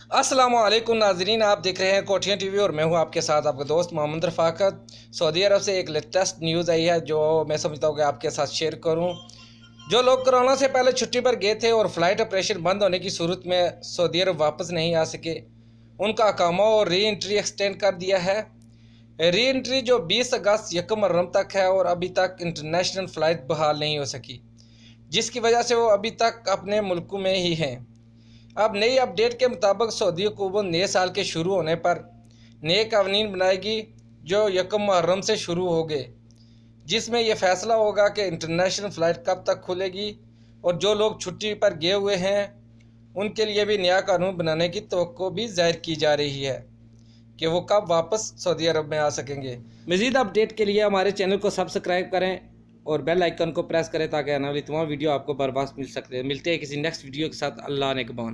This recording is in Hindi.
अस्सलाम वालेकुम नाजरीन, आप देख रहे हैं कोठियाँ टीवी और मैं हूं आपके साथ आपका दोस्त मोहम्मद रफ़ाकत। सऊदी अरब से एक लेटेस्ट न्यूज़ आई है जो मैं समझता हूँ कि आपके साथ शेयर करूं। जो लोग कोरोना से पहले छुट्टी पर गए थे और फ़्लाइट ऑपरेशन बंद होने की सूरत में सऊदी अरब वापस नहीं आ सके, उनका अकामा और री एंट्री एक्सटेंड कर दिया है। री एंट्री जो 20 अगस्त यकम मुहर्रम तक है और अभी तक इंटरनेशनल फ़्लाइट बहाल नहीं हो सकी, जिसकी वजह से वो अभी तक अपने मुल्क में ही हैं। अब नई अपडेट के मुताबिक सऊदी हुकूमत नए साल के शुरू होने पर नए कवानीन बनाएगी जो यकम मुहर्रम से शुरू होंगे, जिसमें यह फैसला होगा कि इंटरनेशनल फ़्लाइट कब तक खुलेगी और जो लोग छुट्टी पर गए हुए हैं उनके लिए भी नया कानून बनाने की तवक्को भी जाहिर की जा रही है कि वो कब वापस सऊदी अरब में आ सकेंगे। मज़ीद अपडेट के लिए हमारे चैनल को सब्सक्राइब करें और बेल आइकन को प्रेस करें ताकि आने वाली तमाम वीडियो आपको बर वक्त मिल सकते हैं। मिलते हैं किसी नेक्स्ट वीडियो के साथ। अल्लाह ने निगहबान।